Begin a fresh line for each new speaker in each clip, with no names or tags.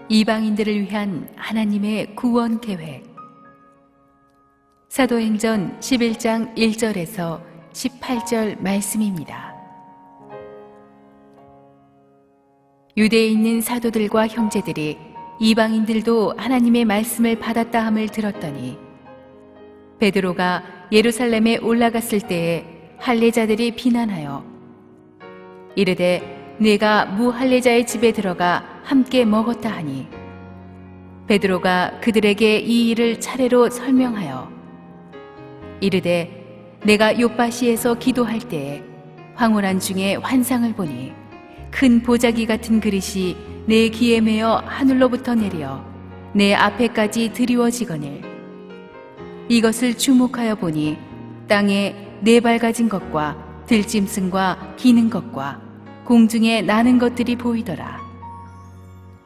이방인들을 위한 하나님의 구원 계획. 사도행전 11장 1절에서 18절 말씀입니다. 유대에 있는 사도들과 형제들이 이방인들도 하나님의 말씀을 받았다 함을 들었더니 베드로가 예루살렘에 올라갔을 때에 할례자들이 비난하여 이르되 내가 무할례자의 집에 들어가 함께 먹었다 하니 베드로가 그들에게 이 일을 차례로 설명하여 이르되 내가 요빠시에서 기도할 때에 황홀한 중에 환상을 보니 큰 보자기 같은 그릇이 내 귀에 매어 하늘로부터 내려 내 앞에까지 드리워지거늘 이것을 주목하여 보니 땅에 네 발 가진 것과 들짐승과 기는 것과 공중에 나는 것들이 보이더라.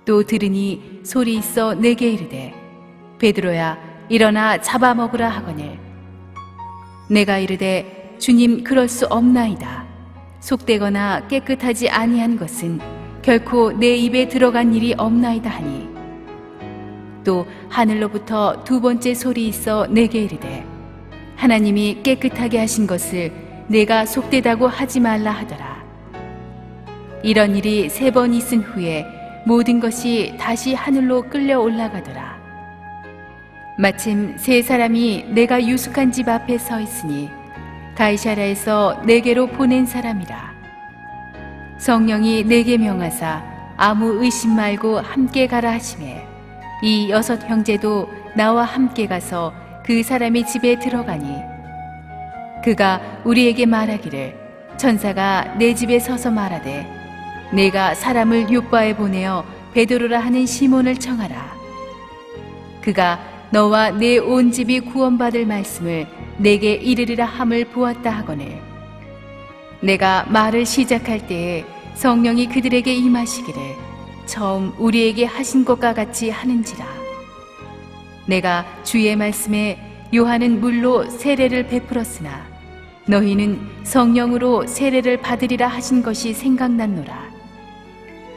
또 들으니 소리 있어 내게 이르되 베드로야 일어나 잡아먹으라 하거늘 내가 이르되 주님 그럴 수 없나이다. 속되거나 깨끗하지 아니한 것은 결코 내 입에 들어간 일이 없나이다 하니 또 하늘로부터 두 번째 소리 있어 내게 이르되 하나님이 깨끗하게 하신 것을 내가 속되다고 하지 말라 하더라. 이런 일이 3번 있은 후에 모든 것이 다시 하늘로 끌려 올라가더라. 마침 3사람이 내가 유숙한 집 앞에 서 있으니 가이사랴에서 내게로 보낸 사람이라. 성령이 내게 명하사 아무 의심 말고 함께 가라 하시매 이 6 형제도 나와 함께 가서 그 사람의 집에 들어가니 그가 우리에게 말하기를 천사가 내 집에 서서 말하되 내가 사람을 요빠에 보내어 베드로라 하는 시몬을 청하라. 그가 너와 내 온 집이 구원받을 말씀을 내게 이르리라 함을 보았다 하거늘 내가 말을 시작할 때에 성령이 그들에게 임하시기를 처음 우리에게 하신 것과 같이 하는지라. 내가 주의 말씀에 요한은 물로 세례를 베풀었으나 너희는 성령으로 세례를 받으리라 하신 것이 생각났노라.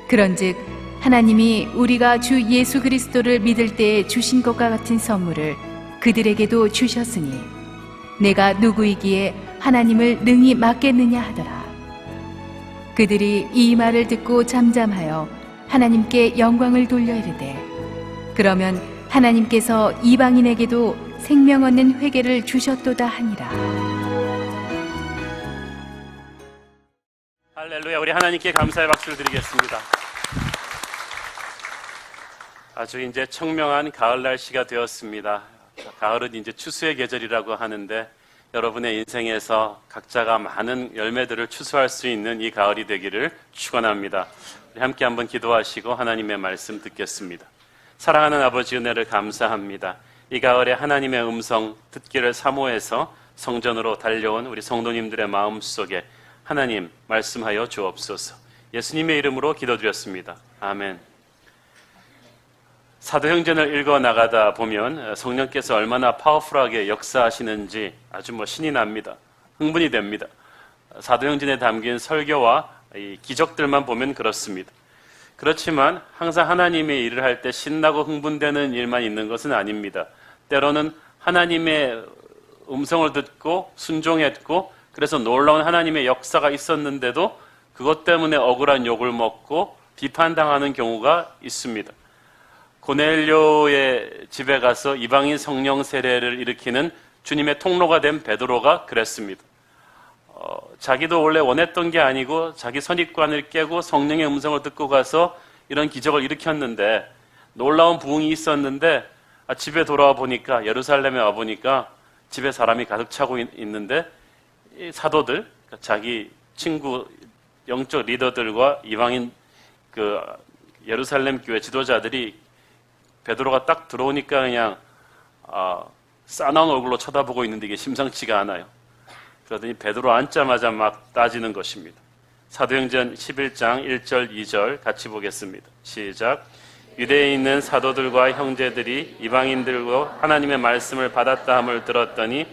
그런즉 하나님이 우리가 주 예수 그리스도를 믿을 때에 주신 것과 같은 선물을 그들에게도 주셨으니 내가 누구이기에 하나님을 능히 맡겠느냐 하더라. 그들이 이 말을 듣고 잠잠하여 하나님께 영광을 돌려 이르되 그러면 하나님께서 이방인에게도 생명 얻는 회개를 주셨도다 하니라.
할렐루야. 우리 하나님께 감사의 박수를 드리겠습니다. 아주 이제 청명한 가을 날씨가 되었습니다. 가을은 이제 추수의 계절이라고 하는데 여러분의 인생에서 각자가 많은 열매들을 추수할 수 있는 이 가을이 되기를 축원합니다. 우리 함께 한번 기도하시고 하나님의 말씀 듣겠습니다. 사랑하는 아버지 은혜를 감사합니다. 이 가을에 하나님의 음성 듣기를 사모해서 성전으로 달려온 우리 성도님들의 마음속에 하나님 말씀하여 주옵소서. 예수님의 이름으로 기도드렸습니다. 아멘. 사도행전을 읽어 나가다 보면 성령께서 얼마나 파워풀하게 역사하시는지 아주 신이 납니다. 흥분이 됩니다. 사도행전에 담긴 설교와 이 기적들만 보면 그렇습니다. 그렇지만 항상 하나님의 일을 할 때 신나고 흥분되는 일만 있는 것은 아닙니다. 때로는 하나님의 음성을 듣고 순종했고 그래서 놀라운 하나님의 역사가 있었는데도 그것 때문에 억울한 욕을 먹고 비판당하는 경우가 있습니다. 고넬료의 집에 가서 이방인 성령 세례를 일으키는 주님의 통로가 된 베드로가 그랬습니다. 자기도 원래 원했던 게 아니고 자기 선입관을 깨고 성령의 음성을 듣고 가서 이런 기적을 일으켰는데 놀라운 부흥이 있었는데 집에 돌아와 보니까 예루살렘에 와 보니까 집에 사람이 가득 차고 있는데 이 사도들, 자기 친구 영적 리더들과 이방인 예루살렘 교회 지도자들이 베드로가 딱 들어오니까 그냥 싸나운 얼굴로 쳐다보고 있는데 이게 심상치가 않아요. 그러더니 베드로 앉자마자 막 따지는 것입니다. 사도행전 11장 1절 2절 같이 보겠습니다. 시작. 유대에 있는 사도들과 형제들이 이방인들과 하나님의 말씀을 받았다 함을 들었더니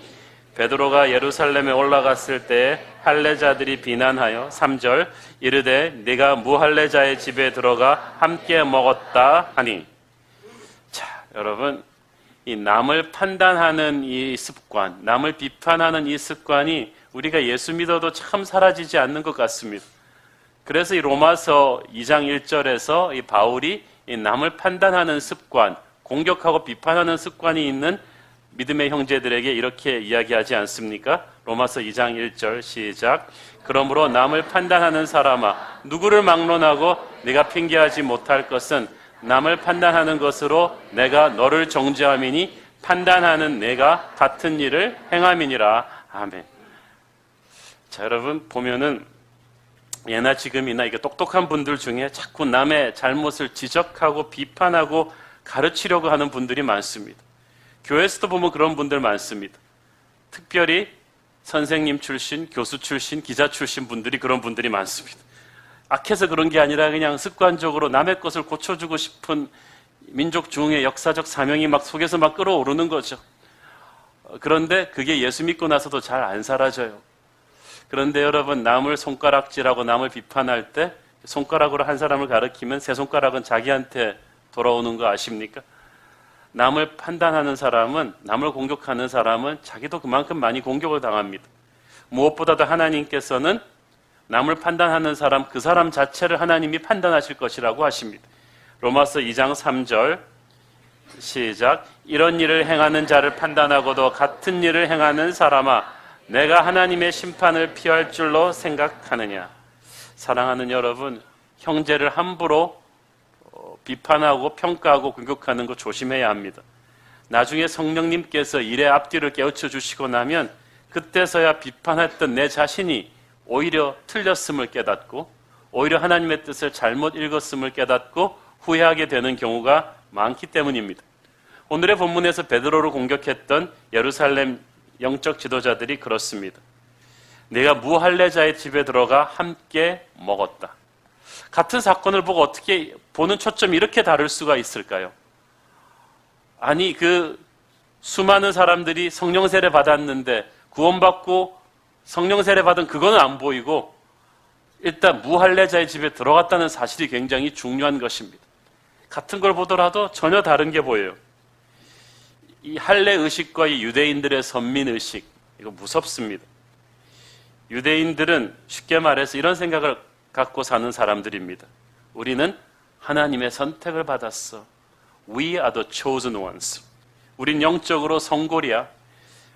베드로가 예루살렘에 올라갔을 때에 할례자들이 비난하여 3절 이르되 네가 무할례자의 집에 들어가 함께 먹었다 하니. 자, 여러분, 이 남을 판단하는 이 습관, 남을 비판하는 이 습관이 우리가 예수 믿어도 참 사라지지 않는 것 같습니다. 그래서 이 로마서 2장 1절에서 이 바울이 이 남을 판단하는 습관, 공격하고 비판하는 습관이 있는 믿음의 형제들에게 이렇게 이야기하지 않습니까? 로마서 2장 1절 시작. 그러므로 남을 판단하는 사람아, 누구를 막론하고 네가 핑계하지 못할 것은 남을 판단하는 것으로 내가 너를 정죄함이니 판단하는 내가 같은 일을 행함이니라. 아멘. 자, 여러분 보면은 예나 지금이나 이게 똑똑한 분들 중에 자꾸 남의 잘못을 지적하고 비판하고 가르치려고 하는 분들이 많습니다. 교회에서도 보면 그런 분들 많습니다. 특별히 선생님 출신, 교수 출신, 기자 출신 분들이 그런 분들이 많습니다. 악해서 그런 게 아니라 그냥 습관적으로 남의 것을 고쳐주고 싶은 민족 중의 역사적 사명이 막 속에서 막 끌어오르는 거죠. 그런데 그게 예수 믿고 나서도 잘 안 사라져요. 그런데 여러분, 남을 손가락질하고 남을 비판할 때 손가락으로 한 사람을 가리키면 세 손가락은 자기한테 돌아오는 거 아십니까? 남을 판단하는 사람은, 남을 공격하는 사람은 자기도 그만큼 많이 공격을 당합니다. 무엇보다도 하나님께서는 남을 판단하는 사람, 그 사람 자체를 하나님이 판단하실 것이라고 하십니다. 로마서 2장 3절 시작. 이런 일을 행하는 자를 판단하고도 같은 일을 행하는 사람아, 내가 하나님의 심판을 피할 줄로 생각하느냐. 사랑하는 여러분, 형제를 함부로 비판하고 평가하고 공격하는 거 조심해야 합니다. 나중에 성령님께서 일의 앞뒤를 깨우쳐 주시고 나면 그때서야 비판했던 내 자신이 오히려 틀렸음을 깨닫고 오히려 하나님의 뜻을 잘못 읽었음을 깨닫고 후회하게 되는 경우가 많기 때문입니다. 오늘의 본문에서 베드로를 공격했던 예루살렘 영적 지도자들이 그렇습니다. 내가 무할례자의 집에 들어가 함께 먹었다. 같은 사건을 보고 어떻게 보는 초점이 이렇게 다를 수가 있을까요? 아니, 그 수많은 사람들이 성령 세례 받았는데 구원받고 성령 세례 받은 그거는 안 보이고 일단 무할례자의 집에 들어갔다는 사실이 굉장히 중요한 것입니다. 같은 걸 보더라도 전혀 다른 게 보여요. 이 할례 의식과 이 유대인들의 선민 의식, 이거 무섭습니다. 유대인들은 쉽게 말해서 이런 생각을 갖고 사는 사람들입니다. 우리는 하나님의 선택을 받았어. We are the chosen ones. 우린 영적으로 성골이야.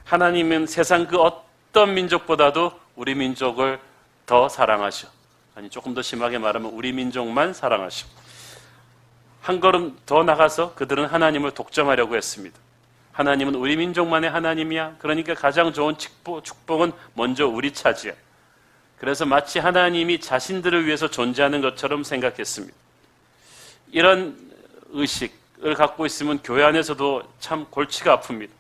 하나님은 세상 그 어떤 민족보다도 우리 민족을 더 사랑하셔. 아니, 조금 더 심하게 말하면 우리 민족만 사랑하셔. 한 걸음 더 나가서 그들은 하나님을 독점하려고 했습니다. 하나님은 우리 민족만의 하나님이야. 그러니까 가장 좋은 축복은 먼저 우리 차지야. 그래서 마치 하나님이 자신들을 위해서 존재하는 것처럼 생각했습니다. 이런 의식을 갖고 있으면 교회 안에서도 참 골치가 아픕니다.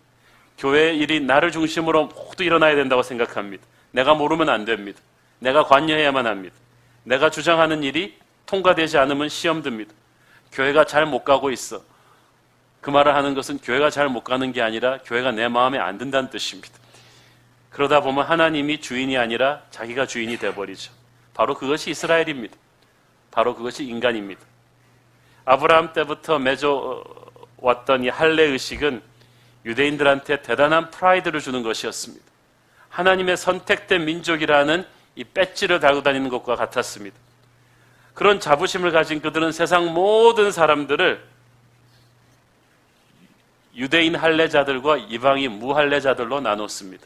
교회 일이 나를 중심으로 모두 일어나야 된다고 생각합니다. 내가 모르면 안 됩니다. 내가 관여해야만 합니다. 내가 주장하는 일이 통과되지 않으면 시험 듭니다. 교회가 잘 못 가고 있어. 그 말을 하는 것은 교회가 잘 못 가는 게 아니라 교회가 내 마음에 안 든다는 뜻입니다. 그러다 보면 하나님이 주인이 아니라 자기가 주인이 돼버리죠. 바로 그것이 이스라엘입니다. 바로 그것이 인간입니다. 아브라함 때부터 맺어왔던 이 할례 의식은 유대인들한테 대단한 프라이드를 주는 것이었습니다. 하나님의 선택된 민족이라는 이 배지를 달고 다니는 것과 같았습니다. 그런 자부심을 가진 그들은 세상 모든 사람들을 유대인 할례자들과 이방인 무할례자들로 나눴습니다.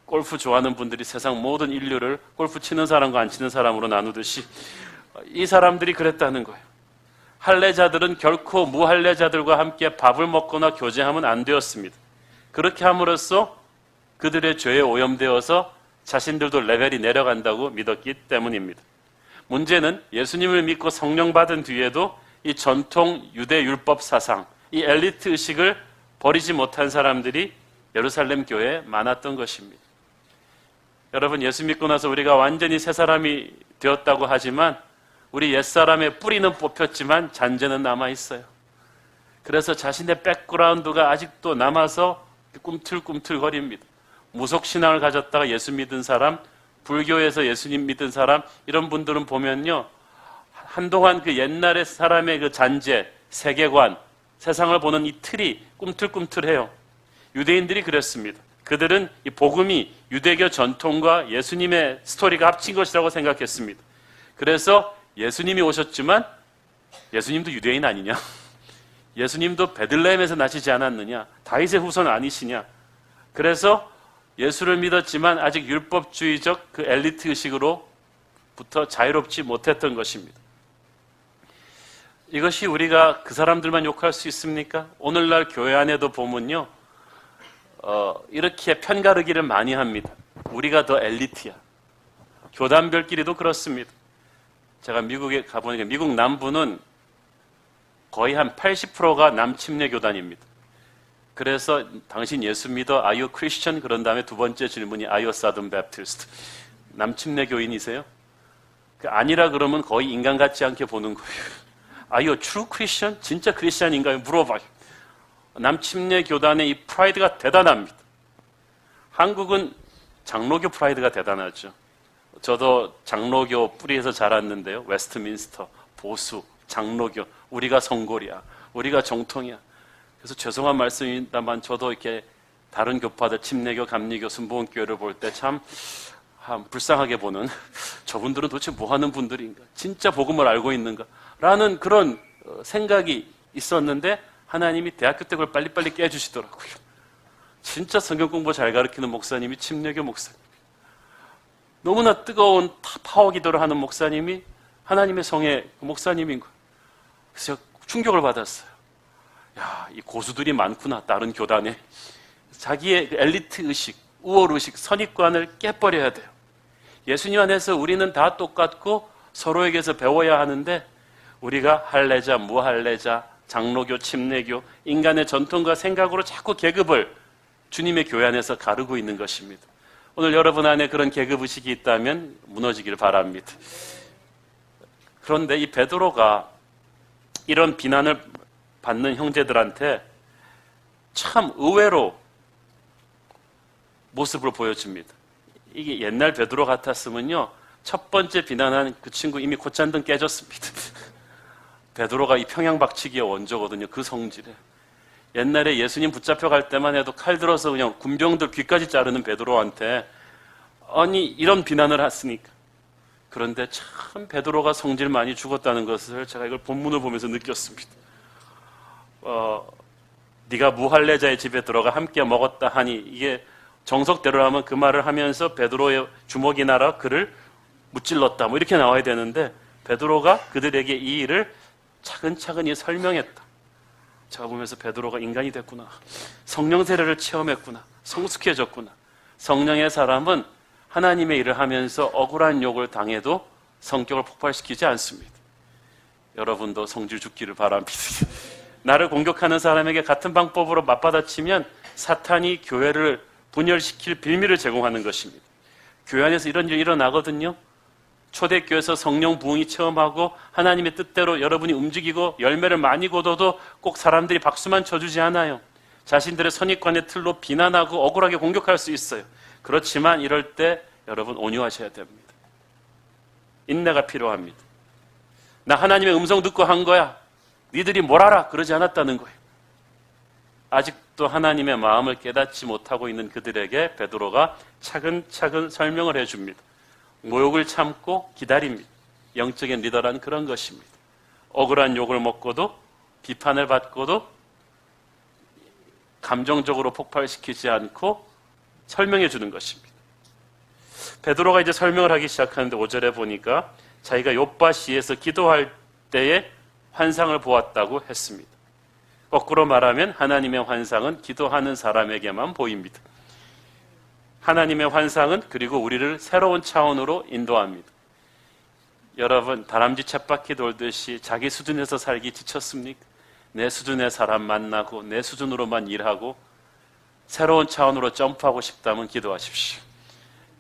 골프 좋아하는 분들이 세상 모든 인류를 골프 치는 사람과 안 치는 사람으로 나누듯이 이 사람들이 그랬다는 거예요. 할례자들은 결코 무할례자들과 함께 밥을 먹거나 교제하면 안 되었습니다. 그렇게 함으로써 그들의 죄에 오염되어서 자신들도 레벨이 내려간다고 믿었기 때문입니다. 문제는 예수님을 믿고 성령 받은 뒤에도 이 전통 유대 율법 사상, 이 엘리트 의식을 버리지 못한 사람들이 예루살렘 교회에 많았던 것입니다. 여러분, 예수 믿고 나서 우리가 완전히 새 사람이 되었다고 하지만 우리 옛사람의 뿌리는 뽑혔지만 잔재는 남아있어요. 그래서 자신의 백그라운드가 아직도 남아서 꿈틀꿈틀거립니다. 무속신앙을 가졌다가 예수 믿은 사람, 불교에서 예수님 믿은 사람, 이런 분들은 보면요, 한동안 그 옛날의 사람의 그 잔재, 세계관, 세상을 보는 이 틀이 꿈틀꿈틀해요. 유대인들이 그랬습니다. 그들은 이 복음이 유대교 전통과 예수님의 스토리가 합친 것이라고 생각했습니다. 그래서 예수님이 오셨지만 예수님도 유대인 아니냐? 예수님도 베들레헴에서 나시지 않았느냐? 다윗의 후손 아니시냐? 그래서 예수를 믿었지만 아직 율법주의적 그 엘리트 의식으로부터 자유롭지 못했던 것입니다. 이것이 우리가 그 사람들만 욕할 수 있습니까? 오늘날 교회 안에도 보면요, 이렇게 편가르기를 많이 합니다. 우리가 더 엘리트야. 교단별끼리도 그렇습니다. 제가 미국에 가보니까 미국 남부는 거의 한 80%가 남침례 교단입니다. 그래서 당신 예수 믿어? Are you Christian? 그런 다음에 두 번째 질문이 Are you Southern Baptist? 남침례 교인이세요? 아니라 그러면 거의 인간 같지 않게 보는 거예요. Are you a true Christian? 진짜 크리스찬인가요? 물어봐요. 남침례 교단의 이 프라이드가 대단합니다. 한국은 장로교 프라이드가 대단하죠. 저도 장로교 뿌리에서 자랐는데요. 웨스트민스터, 보수, 장로교, 우리가 성골이야, 우리가 정통이야. 그래서 죄송한 말씀입니다만 저도 이렇게 다른 교파들, 침례교, 감리교, 순복음교회를 볼 때 참 불쌍하게 보는, 저분들은 도대체 뭐 하는 분들인가? 진짜 복음을 알고 있는가? 라는 그런 생각이 있었는데 하나님이 대학교 때 그걸 빨리빨리 깨주시더라고요. 진짜 성경 공부 잘 가르치는 목사님이 침례교 목사님. 너무나 뜨거운 파워 기도를 하는 목사님이 하나님의 성의 목사님인 거예요. 그래서 제가 충격을 받았어요. 야, 이 고수들이 많구나, 다른 교단에. 자기의 엘리트 의식, 우월 의식, 선입관을 깨버려야 돼요. 예수님 안에서 우리는 다 똑같고 서로에게서 배워야 하는데 우리가 할례자, 무할례자, 장로교, 침례교, 인간의 전통과 생각으로 자꾸 계급을 주님의 교회 안에서 가르고 있는 것입니다. 오늘 여러분 안에 그런 계급의식이 있다면 무너지기를 바랍니다. 그런데 이 베드로가 이런 비난을 받는 형제들한테 참 의외로 모습을 보여줍니다. 이게 옛날 베드로 같았으면요, 첫 번째 비난한 그 친구 이미 곧잔등 깨졌습니다. 베드로가 이 평양박치기의 원조거든요. 그 성질에. 옛날에 예수님 붙잡혀 갈 때만 해도 칼 들어서 그냥 군병들 귀까지 자르는 베드로한테 아니 이런 비난을 했으니까. 그런데 참 베드로가 성질 많이 죽었다는 것을 제가 이걸 본문을 보면서 느꼈습니다. 네가 무할례자의 집에 들어가 함께 먹었다 하니, 이게 정석대로라면 그 말을 하면서 베드로의 주먹이 날아 그를 무찔렀다, 뭐 이렇게 나와야 되는데 베드로가 그들에게 이 일을 차근차근히 설명했다. 제가 보면서 베드로가 인간이 됐구나, 성령 세례를 체험했구나, 성숙해졌구나. 성령의 사람은 하나님의 일을 하면서 억울한 욕을 당해도 성격을 폭발시키지 않습니다. 여러분도 성질 죽기를 바랍니다. 나를 공격하는 사람에게 같은 방법으로 맞받아치면 사탄이 교회를 분열시킬 빌미를 제공하는 것입니다. 교회 안에서 이런 일이 일어나거든요. 초대교회에서 성령 부흥이 체험하고 하나님의 뜻대로 여러분이 움직이고 열매를 많이 거둬도 꼭 사람들이 박수만 쳐주지 않아요. 자신들의 선입관의 틀로 비난하고 억울하게 공격할 수 있어요. 그렇지만 이럴 때 여러분 온유하셔야 됩니다. 인내가 필요합니다. 나 하나님의 음성 듣고 한 거야, 니들이 뭘 알아, 그러지 않았다는 거예요. 아직도 하나님의 마음을 깨닫지 못하고 있는 그들에게 베드로가 차근차근 설명을 해줍니다. 모욕을 참고 기다립니다. 영적인 리더란 그런 것입니다. 억울한 욕을 먹고도 비판을 받고도 감정적으로 폭발시키지 않고 설명해 주는 것입니다. 베드로가 이제 설명을 하기 시작하는데 5절에 보니까 자기가 욥바시에서 기도할 때에 환상을 보았다고 했습니다. 거꾸로 말하면 하나님의 환상은 기도하는 사람에게만 보입니다. 하나님의 환상은 그리고 우리를 새로운 차원으로 인도합니다. 여러분, 다람쥐 쳇바퀴 돌듯이 자기 수준에서 살기 지쳤습니까? 내 수준의 사람 만나고 내 수준으로만 일하고 새로운 차원으로 점프하고 싶다면 기도하십시오.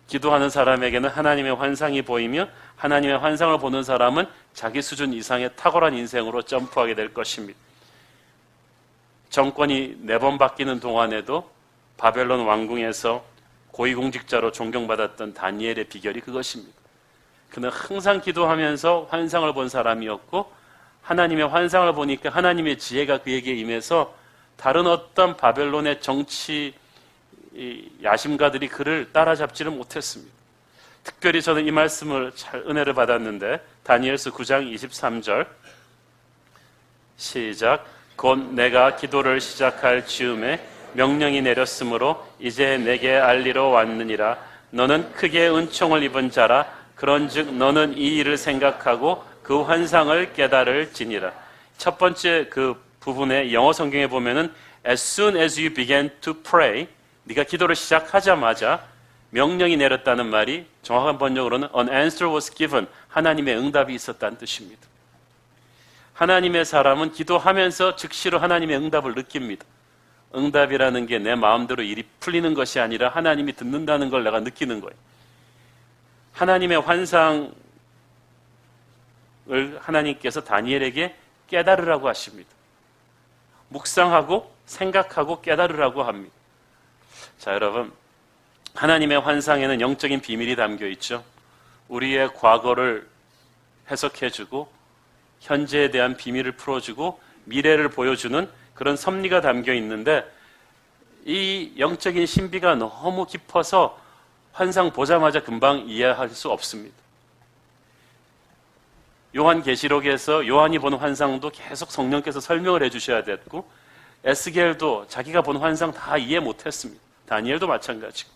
기도하는 사람에게는 하나님의 환상이 보이며 하나님의 환상을 보는 사람은 자기 수준 이상의 탁월한 인생으로 점프하게 될 것입니다. 정권이 4번 바뀌는 동안에도 바벨론 왕궁에서 고위공직자로 존경받았던 다니엘의 비결이 그것입니다. 그는 항상 기도하면서 환상을 본 사람이었고 하나님의 환상을 보니까 하나님의 지혜가 그에게 임해서 다른 어떤 바벨론의 정치 야심가들이 그를 따라잡지를 못했습니다. 특별히 저는 이 말씀을 잘 은혜를 받았는데 다니엘서 9장 23절 시작. 곧 내가 기도를 시작할 즈음에 명령이 내렸으므로 이제 내게 알리러 왔느니라. 너는 크게 은총을 입은 자라. 그런즉 너는 이 일을 생각하고 그 환상을 깨달을지니라. 첫 번째 그 부분에 영어 성경에 보면은 as soon as you began to pray, 네가 기도를 시작하자마자 명령이 내렸다는 말이 정확한 번역으로는 an answer was given, 하나님의 응답이 있었다는 뜻입니다. 하나님의 사람은 기도하면서 즉시로 하나님의 응답을 느낍니다. 응답이라는 게 내 마음대로 일이 풀리는 것이 아니라 하나님이 듣는다는 걸 내가 느끼는 거예요. 하나님의 환상을 하나님께서 다니엘에게 깨달으라고 하십니다. 묵상하고 생각하고 깨달으라고 합니다. 자, 여러분, 하나님의 환상에는 영적인 비밀이 담겨 있죠. 우리의 과거를 해석해주고 현재에 대한 비밀을 풀어주고 미래를 보여주는 그런 섭리가 담겨 있는데 이 영적인 신비가 너무 깊어서 환상 보자마자 금방 이해할 수 없습니다. 요한계시록에서 요한이 본 환상도 계속 성령께서 설명을 해주셔야 됐고 에스겔도 자기가 본 환상 다 이해 못했습니다. 다니엘도 마찬가지고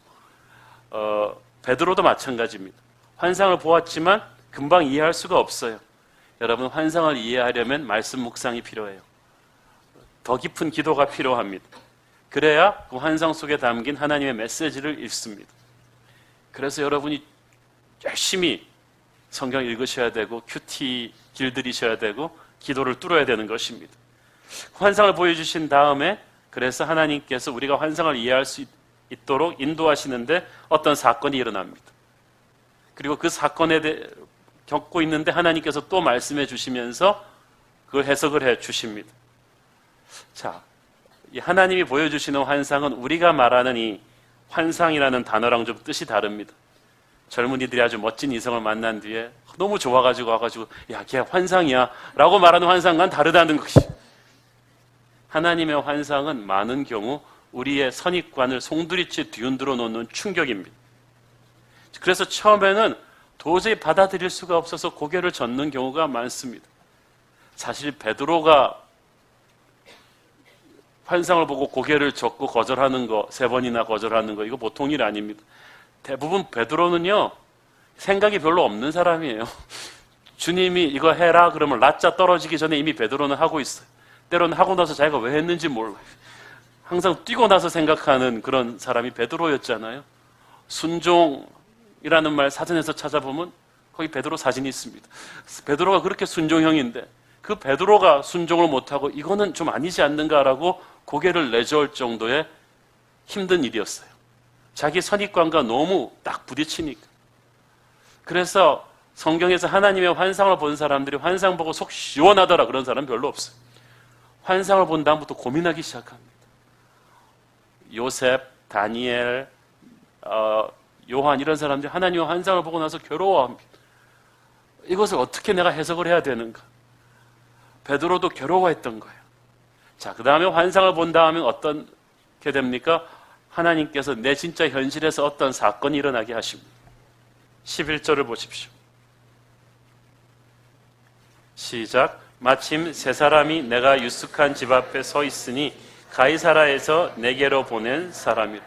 베드로도 마찬가지입니다. 환상을 보았지만 금방 이해할 수가 없어요. 여러분, 환상을 이해하려면 말씀 묵상이 필요해요. 더 깊은 기도가 필요합니다. 그래야 그 환상 속에 담긴 하나님의 메시지를 읽습니다. 그래서 여러분이 열심히 성경 읽으셔야 되고 큐티 길들이셔야 되고 기도를 뚫어야 되는 것입니다. 환상을 보여주신 다음에 그래서 하나님께서 우리가 환상을 이해할 수 있도록 인도하시는데 어떤 사건이 일어납니다. 그리고 그 사건에 대해 겪고 있는데 하나님께서 또 말씀해 주시면서 그걸 해석을 해 주십니다. 자, 이 하나님이 보여주시는 환상은 우리가 말하는 이 환상이라는 단어랑 좀 뜻이 다릅니다. 젊은이들이 아주 멋진 이성을 만난 뒤에 너무 좋아가지고 와가지고 야, 걔 환상이야 라고 말하는 환상과는 다르다는 것이, 하나님의 환상은 많은 경우 우리의 선입관을 송두리째 뒤흔들어 놓는 충격입니다. 그래서 처음에는 도저히 받아들일 수가 없어서 고개를 젓는 경우가 많습니다. 사실 베드로가 환상을 보고 고개를 젓고 거절하는 거, 3번이나 거절하는 거, 이거 보통 일 아닙니다. 대부분 베드로는요, 생각이 별로 없는 사람이에요. 주님이 이거 해라 그러면 라짜 떨어지기 전에 이미 베드로는 하고 있어요. 때로는 하고 나서 자기가 왜 했는지 몰라요. 항상 뛰고 나서 생각하는 그런 사람이 베드로였잖아요. 순종이라는 말 사전에서 찾아보면 거기 베드로 사진이 있습니다. 베드로가 그렇게 순종형인데 그 베드로가 순종을 못하고 이거는 좀 아니지 않는가라고 고개를 내저을 정도의 힘든 일이었어요. 자기 선입관과 너무 딱 부딪히니까. 그래서 성경에서 하나님의 환상을 본 사람들이 환상 보고 속 시원하더라 그런 사람 별로 없어요. 환상을 본 다음부터 고민하기 시작합니다. 요셉, 다니엘, 요한 이런 사람들이 하나님의 환상을 보고 나서 괴로워합니다. 이것을 어떻게 내가 해석을 해야 되는가? 베드로도 괴로워했던 거예요. 자, 그 다음에 환상을 본 다음에 어떻게 됩니까? 하나님께서 내 진짜 현실에서 어떤 사건이 일어나게 하십니다. 11절을 보십시오. 시작. 마침 세 사람이 내가 유숙한 집 앞에 서 있으니 가이사라에서 내게로 보낸 사람이라.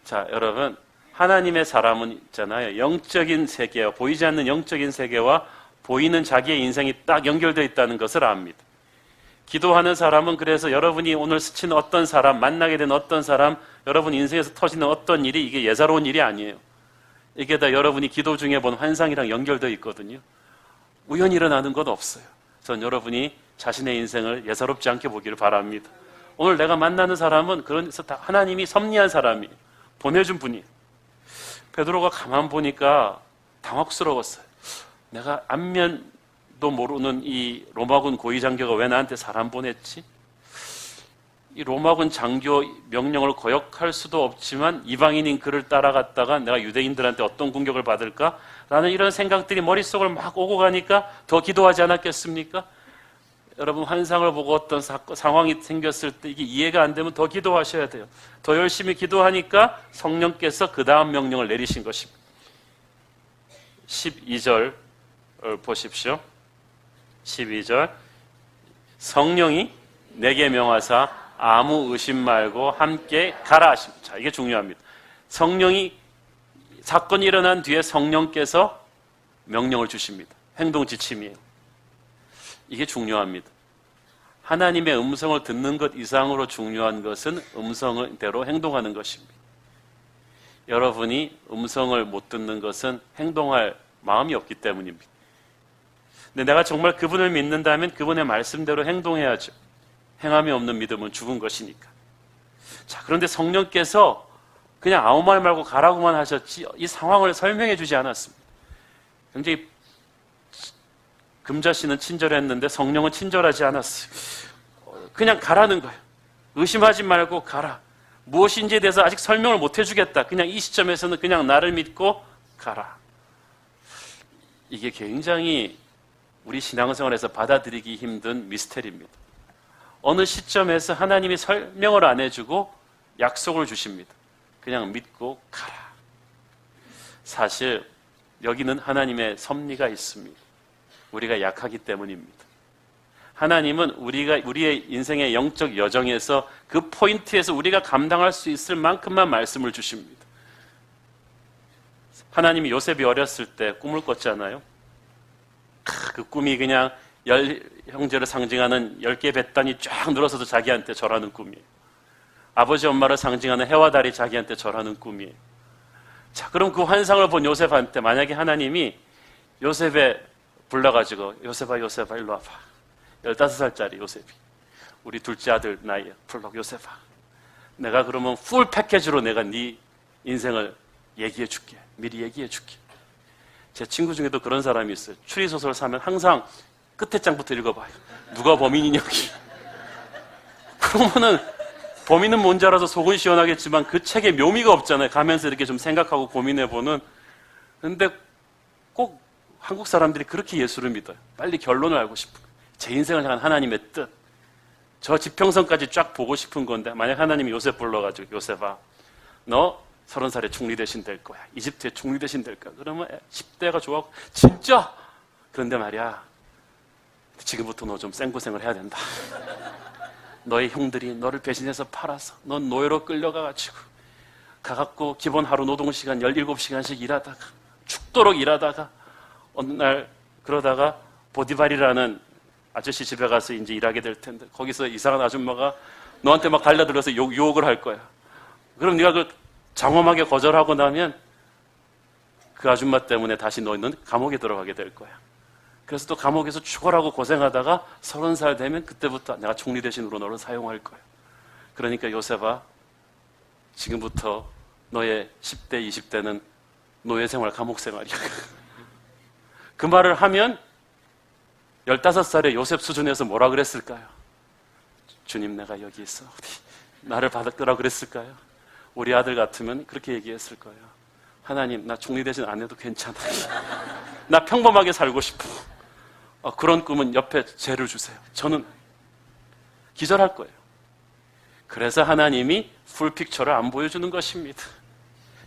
자, 여러분, 하나님의 사람은 있잖아요. 영적인 세계와 보이지 않는 영적인 세계와 보이는 자기의 인생이 딱 연결되어 있다는 것을 압니다. 기도하는 사람은 그래서 여러분이 오늘 스치는 어떤 사람, 만나게 된 어떤 사람, 여러분 인생에서 터지는 어떤 일이 이게 예사로운 일이 아니에요. 이게 다 여러분이 기도 중에 본 환상이랑 연결되어 있거든요. 우연히 일어나는 건 없어요. 전 여러분이 자신의 인생을 예사롭지 않게 보기를 바랍니다. 오늘 내가 만나는 사람은 그래서 다 하나님이 섭리한 사람이에요. 보내준 분이에요. 베드로가 가만 보니까 당혹스러웠어요. 내가 안면도 모르는 이 로마군 고위장교가 왜 나한테 사람 보냈지? 이 로마군 장교 명령을 거역할 수도 없지만 이방인인 그를 따라갔다가 내가 유대인들한테 어떤 공격을 받을까라는 이런 생각들이 머릿속을 막 오고 가니까 더 기도하지 않았겠습니까? 여러분, 환상을 보고 어떤 상황이 생겼을 때 이게 이해가 안 되면 더 기도하셔야 돼요. 더 열심히 기도하니까 성령께서 그 다음 명령을 내리신 것입니다. 12절 보십시오. 12절, 성령이 내게 명하사 아무 의심 말고 함께 가라 하십니다. 자, 이게 중요합니다. 성령이, 사건이 일어난 뒤에 성령께서 명령을 주십니다. 행동 지침이에요. 이게 중요합니다. 하나님의 음성을 듣는 것 이상으로 중요한 것은 음성대로 행동하는 것입니다. 여러분이 음성을 못 듣는 것은 행동할 마음이 없기 때문입니다. 근데 내가 정말 그분을 믿는다면 그분의 말씀대로 행동해야죠. 행함이 없는 믿음은 죽은 것이니까. 자, 그런데 성령께서 그냥 아무 말 말고 가라고만 하셨지 이 상황을 설명해 주지 않았습니다. 굉장히 금자씨는 친절했는데 성령은 친절하지 않았어요. 그냥 가라는 거예요. 의심하지 말고 가라. 무엇인지에 대해서 아직 설명을 못 해주겠다. 그냥 이 시점에서는 그냥 나를 믿고 가라. 이게 굉장히 우리 신앙생활에서 받아들이기 힘든 미스테리입니다. 어느 시점에서 하나님이 설명을 안 해주고 약속을 주십니다. 그냥 믿고 가라. 사실 여기는 하나님의 섭리가 있습니다. 우리가 약하기 때문입니다. 하나님은 우리의 인생의 영적 여정에서 그 포인트에서 우리가 감당할 수 있을 만큼만 말씀을 주십니다. 하나님이 요셉이 어렸을 때 꿈을 꿨잖아요. 그 꿈이 그냥 10형제를 상징하는 10개 뱃단이 쫙 늘어서도 자기한테 절하는 꿈이에요. 아버지 엄마를 상징하는 해와 달이 자기한테 절하는 꿈이에요. 자, 그럼 그 환상을 본 요셉한테 만약에 하나님이 요셉에 불러가지고 요셉아 일로 와봐. 15살짜리 요셉이 우리 둘째 아들 나이에 불러. 요셉아, 내가 그러면 풀 패키지로 내가 네 인생을 얘기해 줄게. 미리 얘기해 줄게. 제 친구 중에도 그런 사람이 있어요. 추리소설 사면 항상 끝에 장부터 읽어봐요. 누가 범인이냐. 그러면은 범인은 뭔지 알아서 속은 시원하겠지만 그 책에 묘미가 없잖아요. 가면서 이렇게 좀 생각하고 고민해보는. 근데 꼭 한국 사람들이 그렇게 예수를 믿어요. 빨리 결론을 알고 싶은 거예요. 제 인생을 향한 하나님의 뜻. 저 지평선까지 쫙 보고 싶은 건데 만약 하나님이 요셉 불러가지고 요셉아, 너 30살에 총리 대신 될 거야. 이집트의 총리 대신 될 거야. 그러면 10대가 좋아하고 진짜? 그런데 말이야, 지금부터 너 좀 생고생을 해야 된다. 너의 형들이 너를 배신해서 팔아서 넌 노예로 끌려가가지고 가갖고 기본 하루 노동시간 17시간씩 일하다가 죽도록 일하다가 어느 날 그러다가 보디발이라는 아저씨 집에 가서 이제 일하게 될 텐데 거기서 이상한 아줌마가 너한테 막 달려들어서 유혹을 할 거야. 그럼 네가 그 장엄하게 거절하고 나면 그 아줌마 때문에 다시 너는 감옥에 들어가게 될 거야. 그래서 또 감옥에서 죽어라고 고생하다가 30살 되면 그때부터 내가 총리 대신으로 너를 사용할 거야. 그러니까 요셉아, 지금부터 너의 10대, 20대는 노예생활, 감옥생활이야. 그 말을 하면 15살의 요셉 수준에서 뭐라 그랬을까요? 주님, 내가 여기 있어. 나를 받으라 그랬을까요? 우리 아들 같으면 그렇게 얘기했을 거예요. 하나님, 나 총리 대신 안 해도 괜찮아. 나 평범하게 살고 싶어. 그런 꿈은 옆에 죄를 주세요. 저는 기절할 거예요. 그래서 하나님이 풀픽처를 안 보여주는 것입니다.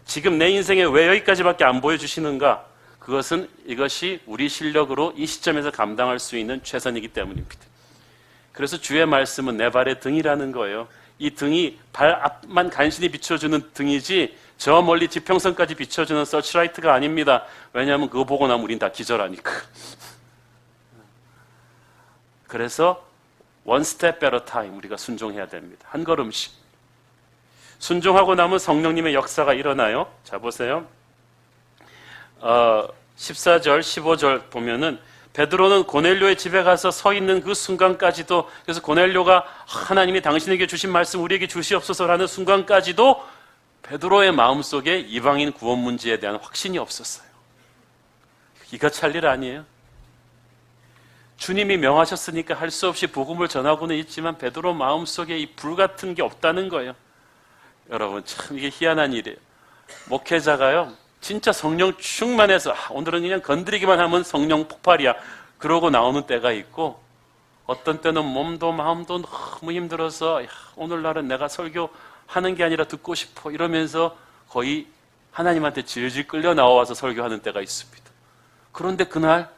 지금 내 인생에 왜 여기까지밖에 안 보여주시는가? 그것은 이것이 우리 실력으로 이 시점에서 감당할 수 있는 최선이기 때문입니다. 그래서 주의 말씀은 내 발의 등이라는 거예요. 이 등이 발 앞만 간신히 비춰주는 등이지 저 멀리 지평선까지 비춰주는 서치라이트가 아닙니다. 왜냐하면 그거 보고 나면 우린 다 기절하니까. 그래서 one step at a time 우리가 순종해야 됩니다. 한 걸음씩. 순종하고 나면 성령님의 역사가 일어나요. 자, 보세요. 14절, 15절 보면은 베드로는 고넬료의 집에 가서 서 있는 그 순간까지도, 그래서 고넬료가 하나님이 당신에게 주신 말씀 우리에게 주시옵소서라는 순간까지도 베드로의 마음속에 이방인 구원 문제에 대한 확신이 없었어요. 이거 찰 일 아니에요. 주님이 명하셨으니까 할 수 없이 복음을 전하고는 있지만 베드로 마음속에 이 불 같은 게 없다는 거예요. 여러분, 참 이게 희한한 일이에요. 목회자가요, 진짜 성령 충만해서 오늘은 그냥 건드리기만 하면 성령 폭발이야, 그러고 나오는 때가 있고, 어떤 때는 몸도 마음도 너무 힘들어서 오늘날은 내가 설교하는 게 아니라 듣고 싶어 이러면서 거의 하나님한테 질질 끌려 나와서 설교하는 때가 있습니다. 그런데 그날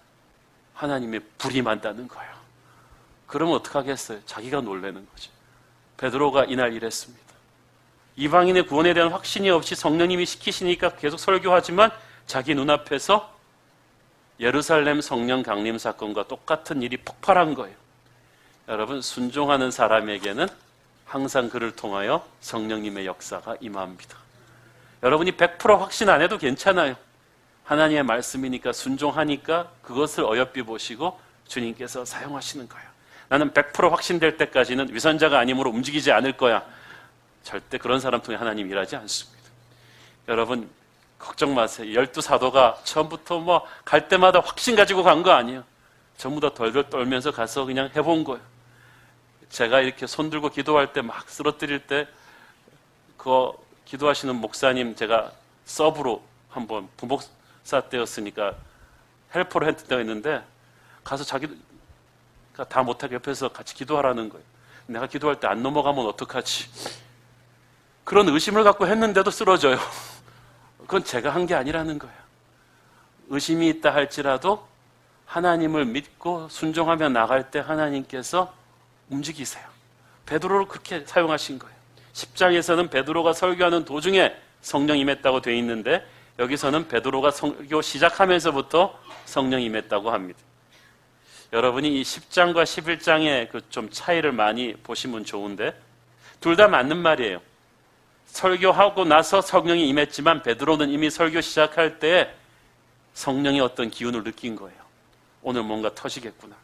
하나님의 불이 만다는 거예요. 그러면 어떡하겠어요? 자기가 놀라는 거죠. 베드로가 이날 이랬습니다. 이방인의 구원에 대한 확신이 없이 성령님이 시키시니까 계속 설교하지만 자기 눈앞에서 예루살렘 성령 강림 사건과 똑같은 일이 폭발한 거예요. 여러분, 순종하는 사람에게는 항상 그를 통하여 성령님의 역사가 임합니다. 여러분이 100% 확신 안 해도 괜찮아요. 하나님의 말씀이니까 순종하니까 그것을 어여삐 보시고 주님께서 사용하시는 거예요. 나는 100% 확신될 때까지는 위선자가 아니므로 움직이지 않을 거야. 절대 그런 사람 통해 하나님 일하지 않습니다. 여러분, 걱정 마세요. 12사도가 처음부터 뭐 갈 때마다 확신 가지고 간 거 아니에요. 전부 다 덜덜 떨면서 가서 그냥 해본 거예요. 제가 이렇게 손 들고 기도할 때 막 쓰러뜨릴 때 그 기도하시는 목사님 제가 서브로 한번 부목사 때였으니까 헬퍼를 했던 때가 있는데 가서 자기가 다 못하게 옆에서 같이 기도하라는 거예요. 내가 기도할 때 안 넘어가면 어떡하지? 그런 의심을 갖고 했는데도 쓰러져요. 그건 제가 한 게 아니라는 거예요. 의심이 있다 할지라도 하나님을 믿고 순종하며 나갈 때 하나님께서 움직이세요. 베드로를 그렇게 사용하신 거예요. 10장에서는 베드로가 설교하는 도중에 성령 임했다고 되어 있는데 여기서는 베드로가 설교 시작하면서부터 성령 임했다고 합니다. 여러분이 이 10장과 11장의 그 좀 차이를 많이 보시면 좋은데 둘 다 맞는 말이에요. 설교하고 나서 성령이 임했지만 베드로는 이미 설교 시작할 때 성령의 어떤 기운을 느낀 거예요. 오늘 뭔가 터지겠구나.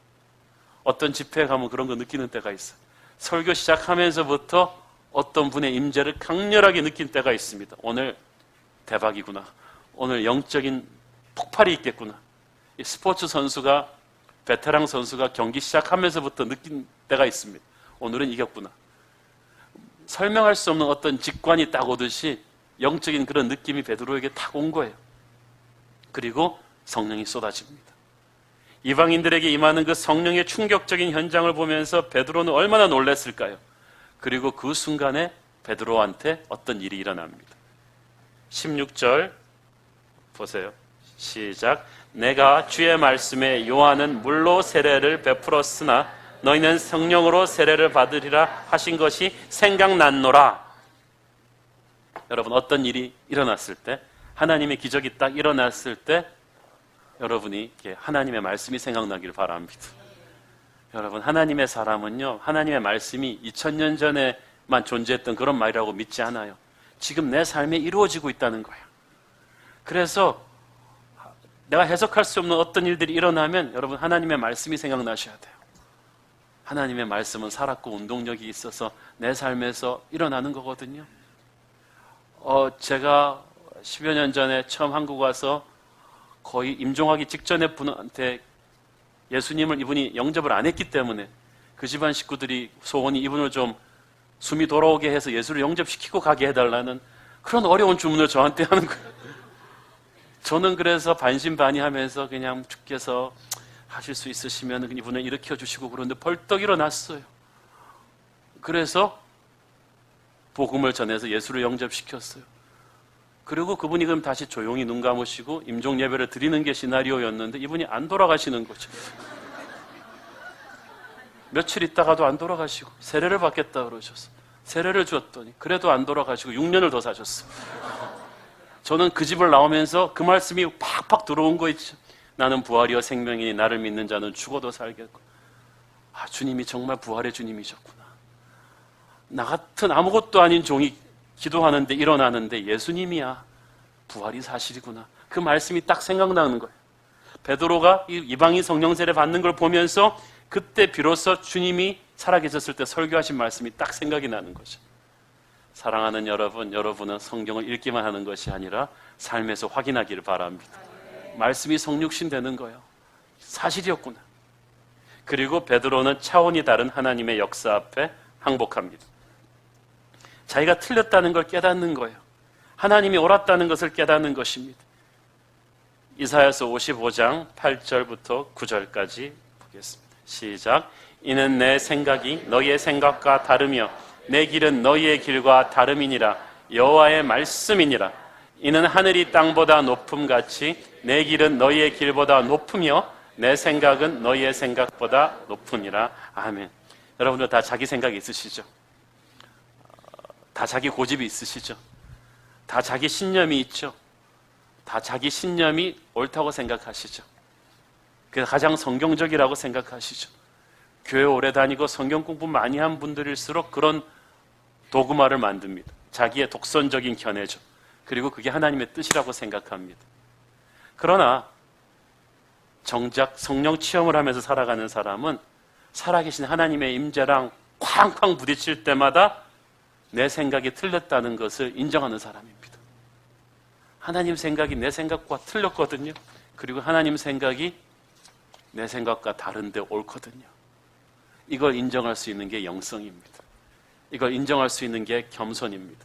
어떤 집회에 가면 그런 거 느끼는 때가 있어요. 설교 시작하면서부터 어떤 분의 임재를 강렬하게 느낀 때가 있습니다. 오늘 대박이구나. 오늘 영적인 폭발이 있겠구나. 이 스포츠 선수가, 베테랑 선수가 경기 시작하면서부터 느낀 때가 있습니다. 오늘은 이겼구나. 설명할 수 없는 어떤 직관이 딱 오듯이 영적인 그런 느낌이 베드로에게 딱 온 거예요. 그리고 성령이 쏟아집니다. 이방인들에게 임하는 그 성령의 충격적인 현장을 보면서 베드로는 얼마나 놀랐을까요? 그리고 그 순간에 베드로한테 어떤 일이 일어납니다. 16절 보세요. 시작. 내가 주의 말씀에 요한은 물로 세례를 베풀었으나 너희는 성령으로 세례를 받으리라 하신 것이 생각났노라. 여러분, 어떤 일이 일어났을 때, 하나님의 기적이 딱 일어났을 때 여러분이 하나님의 말씀이 생각나기를 바랍니다. 여러분, 하나님의 사람은요, 하나님의 말씀이 2000년 전에만 존재했던 그런 말이라고 믿지 않아요. 지금 내 삶에 이루어지고 있다는 거예요. 그래서 내가 해석할 수 없는 어떤 일들이 일어나면 여러분, 하나님의 말씀이 생각나셔야 돼요. 하나님의 말씀은 살았고 운동력이 있어서 내 삶에서 일어나는 거거든요. 제가 10여 년 전에 처음 한국 와서 거의 임종하기 직전에 분한테 예수님을 이분이 영접을 안 했기 때문에 그 집안 식구들이 소원이 이분을 좀 숨이 돌아오게 해서 예수를 영접시키고 가게 해달라는 그런 어려운 주문을 저한테 하는 거예요. 저는 그래서 반신반의하면서 그냥 주께서 하실 수 있으시면 이분을 일으켜 주시고 그런데 벌떡 일어났어요. 그래서 복음을 전해서 예수를 영접시켰어요. 그리고 그분이 그럼 다시 조용히 눈 감으시고 임종 예배를 드리는 게 시나리오였는데 이분이 안 돌아가시는 거죠. 며칠 있다가도 안 돌아가시고 세례를 받겠다 그러셨어. 세례를 주었더니 그래도 안 돌아가시고 6년을 더 사셨어. 저는 그 집을 나오면서 그 말씀이 팍팍 들어온 거 있죠. 나는 부활이요 생명이니 나를 믿는 자는 죽어도 살겠고. 아, 주님이 정말 부활의 주님이셨구나. 나 같은 아무것도 아닌 종이 기도하는데 일어나는데 예수님이야. 부활이 사실이구나. 그 말씀이 딱 생각나는 거예요. 베드로가 이방인 성령 세례 받는 걸 보면서 그때 비로소 주님이 살아계셨을 때 설교하신 말씀이 딱 생각이 나는 거죠. 사랑하는 여러분, 여러분은 성경을 읽기만 하는 것이 아니라 삶에서 확인하기를 바랍니다. 말씀이 성육신 되는 거예요. 사실이었구나. 그리고 베드로는 차원이 다른 하나님의 역사 앞에 항복합니다. 자기가 틀렸다는 걸 깨닫는 거예요. 하나님이 옳았다는 것을 깨닫는 것입니다. 이사야서 55장 8절부터 9절까지 보겠습니다. 시작. 이는 내 생각이 너희의 생각과 다르며 내 길은 너희의 길과 다름이니라. 여호와의 말씀이니라. 이는 하늘이 땅보다 높음같이 내 길은 너희의 길보다 높으며 내 생각은 너희의 생각보다 높으니라. 아멘. 여러분들 다 자기 생각이 있으시죠? 다 자기 고집이 있으시죠? 다 자기 신념이 있죠? 다 자기 신념이 옳다고 생각하시죠? 그게 가장 성경적이라고 생각하시죠? 교회 오래 다니고 성경 공부 많이 한 분들일수록 그런 도구마를 만듭니다. 자기의 독선적인 견해죠. 그리고 그게 하나님의 뜻이라고 생각합니다. 그러나 정작 성령 체험을 하면서 살아가는 사람은 살아계신 하나님의 임재랑 쾅쾅 부딪힐 때마다 내 생각이 틀렸다는 것을 인정하는 사람입니다. 하나님 생각이 내 생각과 틀렸거든요. 그리고 하나님 생각이 내 생각과 다른데 옳거든요. 이걸 인정할 수 있는 게 영성입니다. 이걸 인정할 수 있는 게 겸손입니다.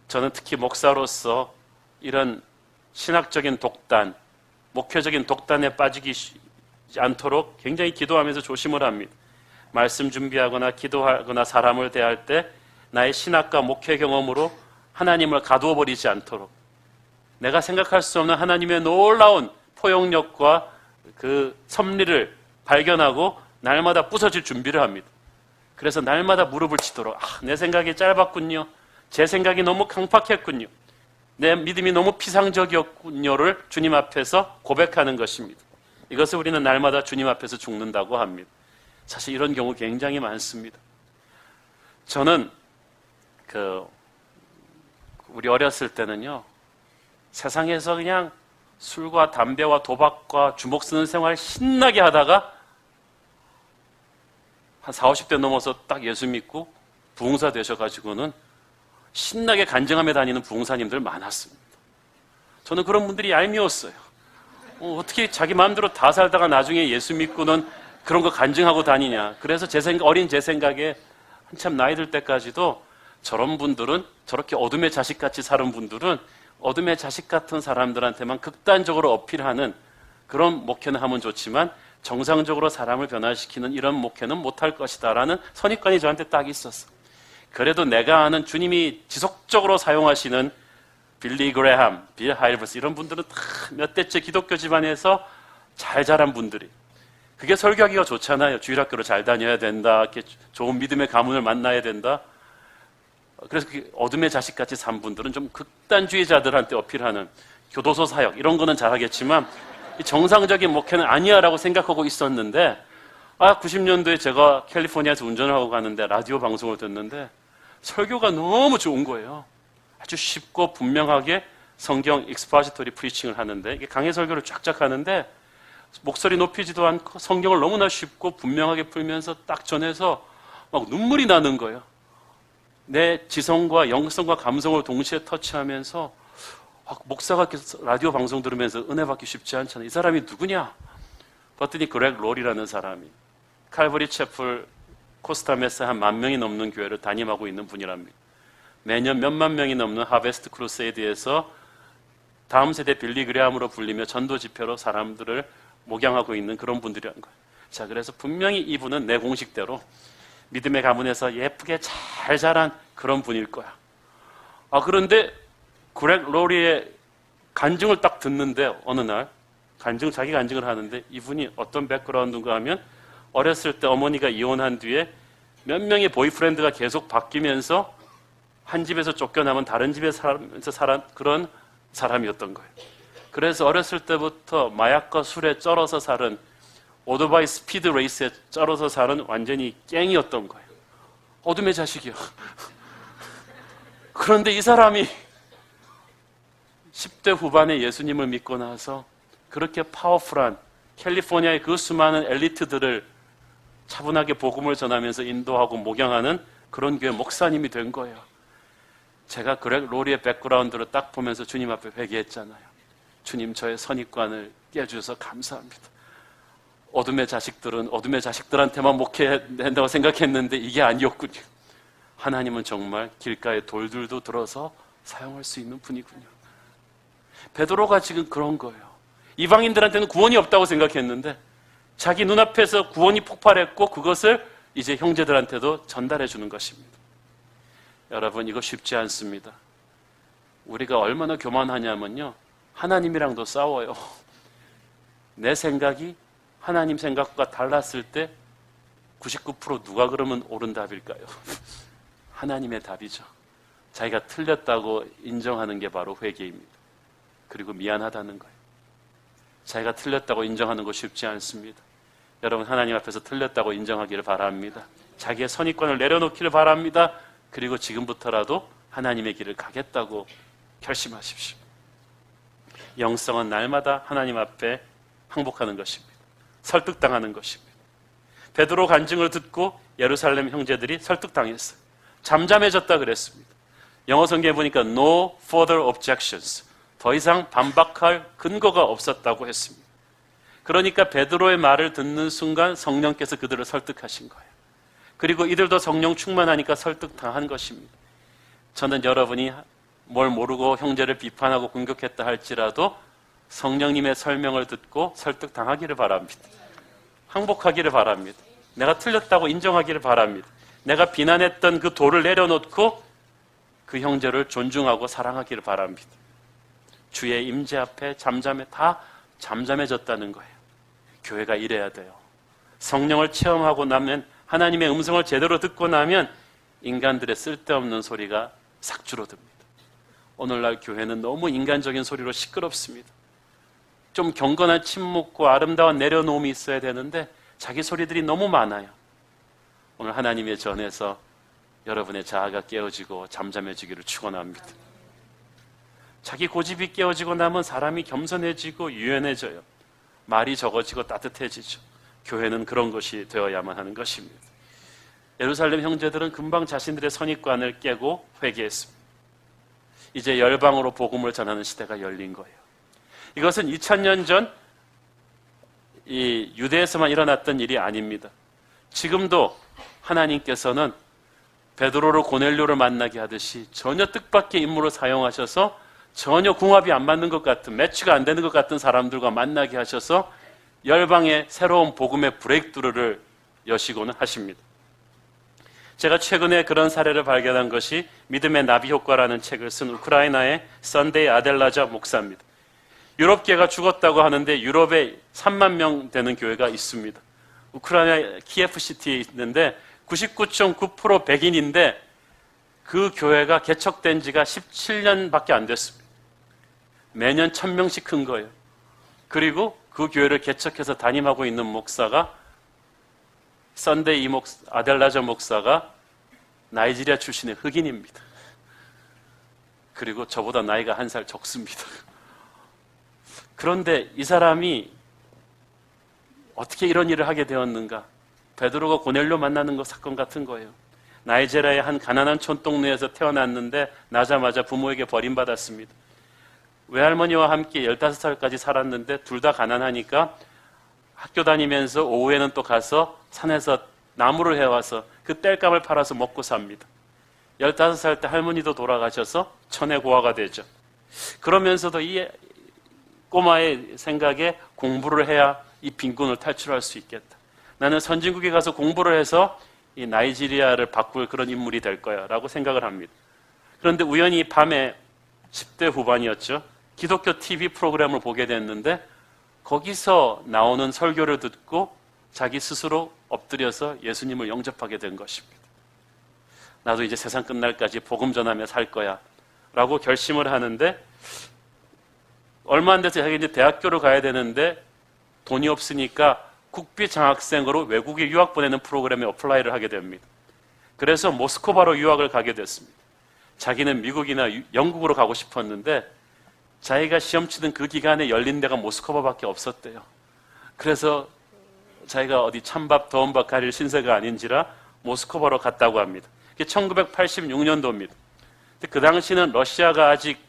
저는 특히 목사로서 이런 신학적인 독단, 목회적인 독단에 빠지지 않도록 굉장히 기도하면서 조심을 합니다. 말씀 준비하거나 기도하거나 사람을 대할 때 나의 신학과 목회 경험으로 하나님을 가두어 버리지 않도록 내가 생각할 수 없는 하나님의 놀라운 포용력과 그 섭리를 발견하고 날마다 부서질 준비를 합니다. 그래서 날마다 무릎을 치도록 내 생각이 짧았군요. 제 생각이 너무 강팍했군요. 내 믿음이 너무 피상적이었군요를 주님 앞에서 고백하는 것입니다. 이것을 우리는 날마다 주님 앞에서 죽는다고 합니다. 사실 이런 경우 굉장히 많습니다. 저는 우리 어렸을 때는요, 세상에서 그냥 술과 담배와 도박과 주먹 쓰는 생활 신나게 하다가 한 40, 50대 넘어서 딱 예수 믿고 부흥사 되셔가지고는 신나게 간증하며 다니는 부흥사님들 많았습니다. 저는 그런 분들이 얄미웠어요. 어떻게 자기 마음대로 다 살다가 나중에 예수 믿고는 그런 거 간증하고 다니냐. 그래서 어린 제 생각에 한참 나이 들 때까지도 저런 분들은, 저렇게 어둠의 자식같이 사는 분들은 어둠의 자식 같은 사람들한테만 극단적으로 어필하는 그런 목회는 하면 좋지만 정상적으로 사람을 변화시키는 이런 목회는 못할 것이다 라는 선입관이 저한테 딱 있었어. 그래도 내가 아는 주님이 지속적으로 사용하시는 빌리 그레함, 빌 하일버스 이런 분들은 다 몇 대째 기독교 집안에서 잘 자란 분들이, 그게 설교하기가 좋잖아요. 주일학교로 잘 다녀야 된다, 이렇게 좋은 믿음의 가문을 만나야 된다. 그래서 어둠의 자식같이 산 분들은 좀 극단주의자들한테 어필하는 교도소 사역 이런 거는 잘하겠지만 정상적인 목회는 아니야 라고 생각하고 있었는데 90년도에 제가 캘리포니아에서 운전을 하고 가는데 라디오 방송을 듣는데 설교가 너무 좋은 거예요. 아주 쉽고 분명하게 성경 익스포지토리 프리칭을 하는데, 이게 강해 설교를 쫙쫙 하는데 목소리 높이지도 않고 성경을 너무나 쉽고 분명하게 풀면서 딱 전해서 막 눈물이 나는 거예요. 내 지성과 영성과 감성을 동시에 터치하면서 목사가 라디오 방송 들으면서 은혜 받기 쉽지 않잖아요. 이 사람이 누구냐? 봤더니 그렉 롤이라는 사람이 칼버리 채플 코스타메스 한 10,000명이 넘는 교회를 담임하고 있는 분이랍니다. 매년 몇만 명이 넘는 하베스트 크루세이드에서 다음 세대 빌리 그레함으로 불리며 전도 집회로 사람들을 목양하고 있는 그런 분들이란 거예요. 자, 그래서 분명히 이분은 내 공식대로 믿음의 가문에서 예쁘게 잘 자란 그런 분일 거야. 그런데 그렉 롤리의 간증을 딱 듣는데 어느 날 자기 간증을 하는데 이분이 어떤 백그라운드인가 하면 어렸을 때 어머니가 이혼한 뒤에 몇 명의 보이프렌드가 계속 바뀌면서 한 집에서 쫓겨나면 다른 집에 살면서 살아 그런 사람이었던 거예요. 그래서 어렸을 때부터 마약과 술에 쩔어서 살은, 오토바이 스피드 레이스에 쩔어서 살은 완전히 깽이었던 거예요. 어둠의 자식이요. 그런데 이 사람이 10대 후반에 예수님을 믿고 나서 그렇게 파워풀한 캘리포니아의 그 수많은 엘리트들을 차분하게 복음을 전하면서 인도하고 목양하는 그런 교회 목사님이 된 거예요. 제가 그렉 롤리의 백그라운드를 딱 보면서 주님 앞에 회개했잖아요. 주님, 저의 선입관을 깨주셔서 감사합니다. 어둠의 자식들은 어둠의 자식들한테만 목회해야 된다고 생각했는데 이게 아니었군요. 하나님은 정말 길가에 돌들도 들어서 사용할 수 있는 분이군요. 베드로가 지금 그런 거예요. 이방인들한테는 구원이 없다고 생각했는데 자기 눈앞에서 구원이 폭발했고 그것을 이제 형제들한테도 전달해 주는 것입니다. 여러분, 이거 쉽지 않습니다. 우리가 얼마나 교만하냐면요, 하나님이랑도 싸워요. 내 생각이 하나님 생각과 달랐을 때 99% 누가 그러면 옳은 답일까요? 하나님의 답이죠. 자기가 틀렸다고 인정하는 게 바로 회개입니다. 그리고 미안하다는 거예요. 자기가 틀렸다고 인정하는 거 쉽지 않습니다. 여러분, 하나님 앞에서 틀렸다고 인정하기를 바랍니다. 자기의 선입관을 내려놓기를 바랍니다. 그리고 지금부터라도 하나님의 길을 가겠다고 결심하십시오. 영성은 날마다 하나님 앞에 항복하는 것입니다. 설득당하는 것입니다. 베드로 간증을 듣고 예루살렘 형제들이 설득당했어요. 잠잠해졌다 그랬습니다. 영어 성경에 보니까 no further objections, 더 이상 반박할 근거가 없었다고 했습니다. 그러니까 베드로의 말을 듣는 순간 성령께서 그들을 설득하신 거예요. 그리고 이들도 성령 충만하니까 설득당한 것입니다. 저는 여러분이 뭘 모르고 형제를 비판하고 공격했다 할지라도 성령님의 설명을 듣고 설득당하기를 바랍니다. 항복하기를 바랍니다. 내가 틀렸다고 인정하기를 바랍니다. 내가 비난했던 그 돌을 내려놓고 그 형제를 존중하고 사랑하기를 바랍니다. 주의 임재 앞에 다 잠잠해졌다는 거예요. 교회가 이래야 돼요. 성령을 체험하고 나면, 하나님의 음성을 제대로 듣고 나면 인간들의 쓸데없는 소리가 싹 줄어듭니다. 오늘날 교회는 너무 인간적인 소리로 시끄럽습니다. 좀 경건한 침묵과 아름다운 내려놓음이 있어야 되는데 자기 소리들이 너무 많아요. 오늘 하나님의 전에서 여러분의 자아가 깨어지고 잠잠해지기를 축원합니다. 자기 고집이 깨어지고 나면 사람이 겸손해지고 유연해져요. 말이 적어지고 따뜻해지죠. 교회는 그런 것이 되어야만 하는 것입니다. 예루살렘 형제들은 금방 자신들의 선입관을 깨고 회개했습니다. 이제 열방으로 복음을 전하는 시대가 열린 거예요. 이것은 2000년 전 이 유대에서만 일어났던 일이 아닙니다. 지금도 하나님께서는 베드로를 고넬료를 만나게 하듯이 전혀 뜻밖의 인물을 사용하셔서 전혀 궁합이 안 맞는 것 같은, 매치가 안 되는 것 같은 사람들과 만나게 하셔서 열방의 새로운 복음의 브레이크스루를 여시고는 하십니다. 제가 최근에 그런 사례를 발견한 것이 믿음의 나비 효과라는 책을 쓴 우크라이나의 선데이 아델라자 목사입니다. 유럽계가 죽었다고 하는데 유럽에 3만 명 되는 교회가 있습니다. 우크라이나 키예프 시티에 있는데 99.9% 백인인데 그 교회가 개척된 지가 17년밖에 안 됐습니다. 매년 1000명씩 큰 거예요. 그리고 그 교회를 개척해서 담임하고 있는 목사가 선데이 아델라자 목사가 나이지리아 출신의 흑인입니다. 그리고 저보다 나이가 1살 적습니다. 그런데 이 사람이 어떻게 이런 일을 하게 되었는가? 베드로가 고넬료 만나는 것 사건 같은 거예요. 나이지리아의 한 가난한 촌동네에서 태어났는데 나자마자 부모에게 버림받았습니다. 외할머니와 함께 15살까지 살았는데 둘 다 가난하니까 학교 다니면서 오후에는 또 가서 산에서 나무를 해와서 그 땔감을 팔아서 먹고 삽니다. 15살 때 할머니도 돌아가셔서 천의 고아가 되죠. 그러면서도 이 꼬마의 생각에 공부를 해야 이 빈곤을 탈출할 수 있겠다. 나는 선진국에 가서 공부를 해서 이 나이지리아를 바꿀 그런 인물이 될 거야 라고 생각을 합니다. 그런데 우연히 밤에 10대 후반이었죠. 기독교 TV 프로그램을 보게 됐는데 거기서 나오는 설교를 듣고 자기 스스로 엎드려서 예수님을 영접하게 된 것입니다. 나도 이제 세상 끝날까지 복음 전하며 살 거야 라고 결심을 하는데 얼마 안 돼서 자기 이제 대학교를 가야 되는데 돈이 없으니까 국비 장학생으로 외국에 유학 보내는 프로그램에 어플라이를 하게 됩니다. 그래서 모스크바로 유학을 가게 됐습니다. 자기는 미국이나 영국으로 가고 싶었는데 자기가 시험 치던 그 기간에 열린 데가 모스크바밖에 없었대요. 그래서 자기가 어디 찬밥 더운 밥 가릴 신세가 아닌지라 모스크바로 갔다고 합니다. 이게 1986년도입니다. 근데 그 당시는 러시아가 아직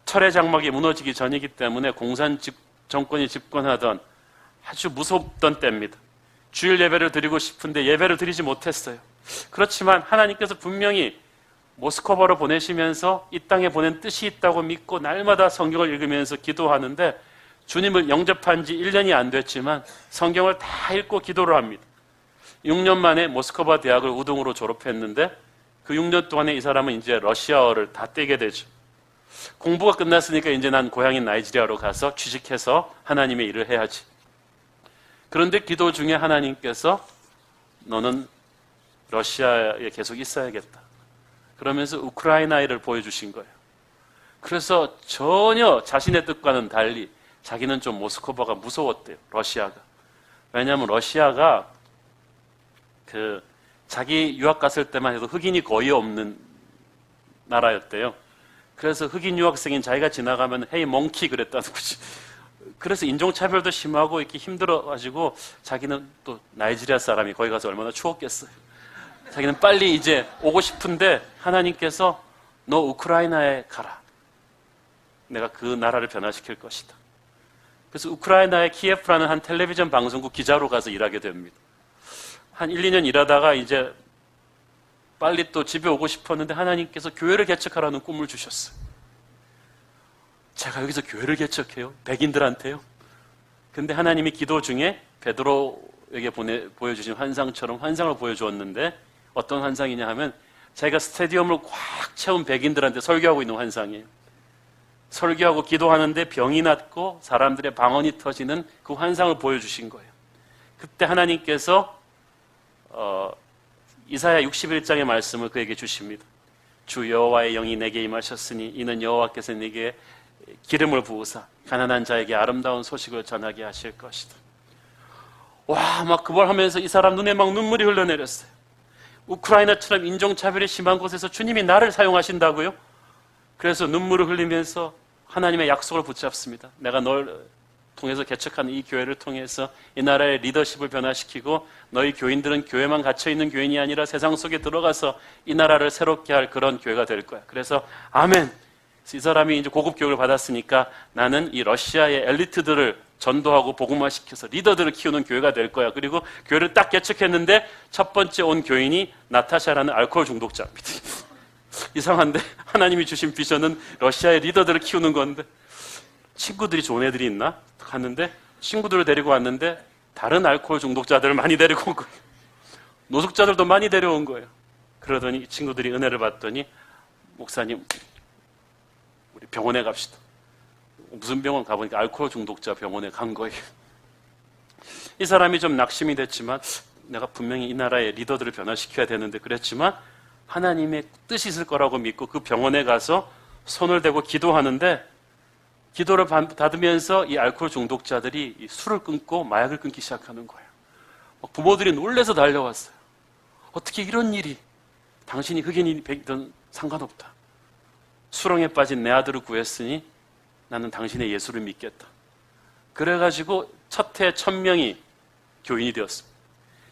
철의 장막이 무너지기 전이기 때문에 공산 정권이 집권하던 아주 무섭던 때입니다. 주일 예배를 드리고 싶은데 예배를 드리지 못했어요. 그렇지만 하나님께서 분명히 모스크바로 보내시면서 이 땅에 보낸 뜻이 있다고 믿고 날마다 성경을 읽으면서 기도하는데 주님을 영접한 지 1년이 안 됐지만 성경을 다 읽고 기도를 합니다. 6년 만에 모스크바 대학을 우등으로 졸업했는데 그 6년 동안에 이 사람은 이제 러시아어를 다 떼게 되죠. 공부가 끝났으니까 이제 난 고향인 나이지리아로 가서 취직해서 하나님의 일을 해야지. 그런데 기도 중에 하나님께서 너는 러시아에 계속 있어야겠다. 그러면서 우크라이나를 보여주신 거예요. 그래서 전혀 자신의 뜻과는 달리 자기는 좀 모스크바가 무서웠대요. 러시아가. 왜냐하면 러시아가 자기 유학 갔을 때만 해도 흑인이 거의 없는 나라였대요. 그래서 흑인 유학생인 자기가 지나가면 헤이 몽키 그랬다는 거지. 그래서 인종차별도 심하고 이렇게 힘들어가지고 자기는 또 나이지리아 사람이 거기 가서 얼마나 추웠겠어요. 자기는 빨리 이제 오고 싶은데 하나님께서 너 우크라이나에 가라. 내가 그 나라를 변화시킬 것이다. 그래서 우크라이나의 키예프라는 한 텔레비전 방송국 기자로 가서 일하게 됩니다. 한 1, 2년 일하다가 이제 빨리 또 집에 오고 싶었는데 하나님께서 교회를 개척하라는 꿈을 주셨어요. 제가 여기서 교회를 개척해요? 백인들한테요? 근데 하나님이 기도 중에 베드로에게 보여주신 환상처럼 환상을 보여주었는데 어떤 환상이냐 하면 자기가 스테디움을 꽉 채운 백인들한테 설교하고 있는 환상이에요. 설교하고 기도하는데 병이 낫고 사람들의 방언이 터지는 그 환상을 보여주신 거예요. 그때 하나님께서 이사야 61장의 말씀을 그에게 주십니다. 주 여호와의 영이 내게 임하셨으니 이는 여호와께서 네게 기름을 부으사 가난한 자에게 아름다운 소식을 전하게 하실 것이다. 와, 막 그걸 하면서 이 사람 눈에 막 눈물이 흘러내렸어요. 우크라이나처럼 인종차별이 심한 곳에서 주님이 나를 사용하신다고요? 그래서 눈물을 흘리면서 하나님의 약속을 붙잡습니다. 내가 널 통해서 개척하는 이 교회를 통해서 이 나라의 리더십을 변화시키고 너희 교인들은 교회만 갇혀있는 교인이 아니라 세상 속에 들어가서 이 나라를 새롭게 할 그런 교회가 될 거야. 그래서 아멘. 이 사람이 이제 고급 교육을 받았으니까 나는 이 러시아의 엘리트들을 전도하고 복음화시켜서 리더들을 키우는 교회가 될 거야. 그리고 교회를 딱 개척했는데 첫 번째 온 교인이 나타샤라는 알코올 중독자입니다. 이상한데 하나님이 주신 비전은 러시아의 리더들을 키우는 건데 친구들이 좋은 애들이 있나? 갔는데 친구들을 데리고 왔는데 다른 알코올 중독자들을 많이 데리고 온 거예요. 노숙자들도 많이 데려온 거예요. 그러더니 이 친구들이 은혜를 받더니 목사님 우리 병원에 갑시다. 무슨 병원 가보니까 알코올 중독자 병원에 간 거예요. 이 사람이 좀 낙심이 됐지만 내가 분명히 이 나라의 리더들을 변화시켜야 되는데 그랬지만 하나님의 뜻이 있을 거라고 믿고 그 병원에 가서 손을 대고 기도하는데 기도를 받으면서 이 알코올 중독자들이 이 술을 끊고 마약을 끊기 시작하는 거예요. 부모들이 놀래서 달려왔어요. 어떻게 이런 일이? 당신이 흑인이 백이든 상관없다. 수렁에 빠진 내 아들을 구했으니 나는 당신의 예수를 믿겠다. 그래가지고 첫 해 1000명이 교인이 되었습니다.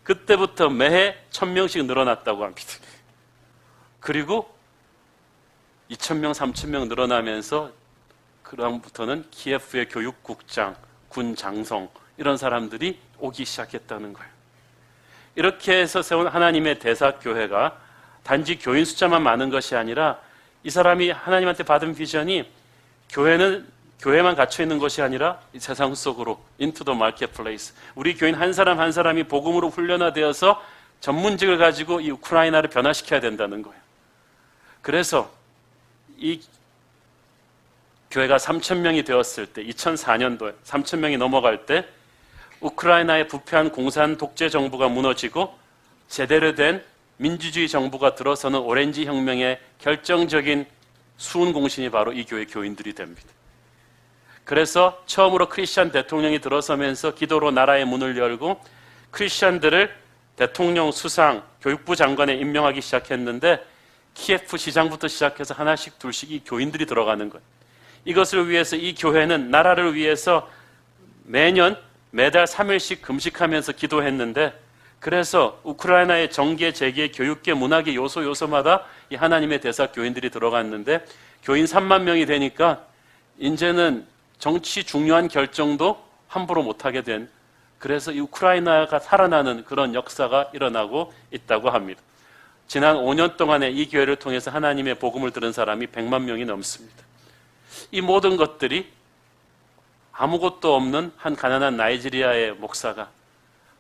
그때부터 매해 1000명씩 늘어났다고 합니다. 그리고 2000명, 3000명 늘어나면서 그다음부터는 키예프의 교육국장, 군 장성 이런 사람들이 오기 시작했다는 거예요. 이렇게 해서 세운 하나님의 대사교회가 단지 교인 숫자만 많은 것이 아니라 이 사람이 하나님한테 받은 비전이 교회만 갇혀 있는 것이 아니라 이 세상 속으로 into the marketplace. 우리 교인 한 사람 한 사람이 복음으로 훈련화되어서 전문직을 가지고 이 우크라이나를 변화시켜야 된다는 거예요. 그래서 이 교회가 3,000명이 되었을 때 2004년도에 3,000명이 넘어갈 때 우크라이나의 부패한 공산 독재 정부가 무너지고 제대로 된 민주주의 정부가 들어서는 오렌지 혁명의 결정적인 수훈 공신이 바로 이 교회 교인들이 됩니다. 그래서 처음으로 크리스찬 대통령이 들어서면서 기도로 나라의 문을 열고 크리스찬들을 대통령, 수상, 교육부 장관에 임명하기 시작했는데 키예프 시장부터 시작해서 하나씩 둘씩 이 교인들이 들어가는 거예요. 이것을 위해서 이 교회는 나라를 위해서 매달 3일씩 금식하면서 기도했는데 그래서 우크라이나의 정계, 재계, 교육계, 문화계 요소마다 이 하나님의 대사 교인들이 들어갔는데 교인 3만 명이 되니까 이제는 정치 중요한 결정도 함부로 못하게 된 그래서 이 우크라이나가 살아나는 그런 역사가 일어나고 있다고 합니다. 지난 5년 동안에 이 교회를 통해서 하나님의 복음을 들은 사람이 100만 명이 넘습니다. 이 모든 것들이 아무것도 없는 한 가난한 나이지리아의 목사가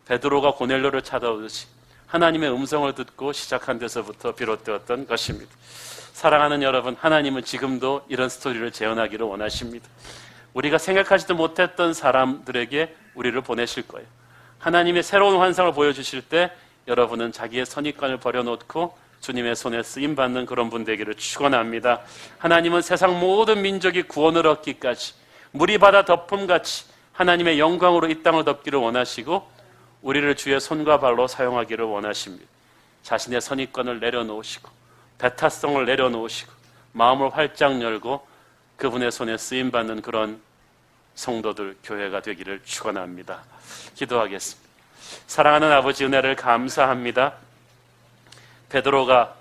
베드로가 고넬료를 찾아오듯이 하나님의 음성을 듣고 시작한 데서부터 비롯되었던 것입니다. 사랑하는 여러분, 하나님은 지금도 이런 스토리를 재현하기를 원하십니다. 우리가 생각하지도 못했던 사람들에게 우리를 보내실 거예요. 하나님의 새로운 환상을 보여주실 때 여러분은 자기의 선입관을 버려놓고 주님의 손에 쓰임받는 그런 분 되기를 축원합니다. 하나님은 세상 모든 민족이 구원을 얻기까지 물이 바다 덮음같이 하나님의 영광으로 이 땅을 덮기를 원하시고 우리를 주의 손과 발로 사용하기를 원하십니다. 자신의 선입관을 내려놓으시고 배타성을 내려놓으시고 마음을 활짝 열고 그분의 손에 쓰임받는 그런 성도들, 교회가 되기를 축원합니다. 기도하겠습니다. 사랑하는 아버지, 은혜를 감사합니다. 베드로가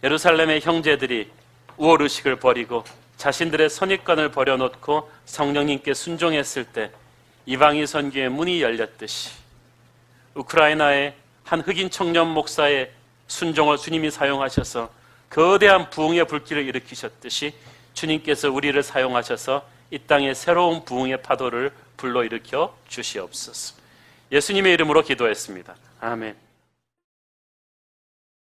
예루살렘의 형제들이 우월의식을 버리고 자신들의 선입관을 버려놓고 성령님께 순종했을 때 이방인 선교의 문이 열렸듯이 우크라이나의 한 흑인 청년 목사의 순종을 주님이 사용하셔서 거대한 부흥의 불길을 일으키셨듯이 주님께서 우리를 사용하셔서 이 땅에 새로운 부흥의 파도를 불러일으켜 주시옵소서. 예수님의 이름으로 기도했습니다. 아멘.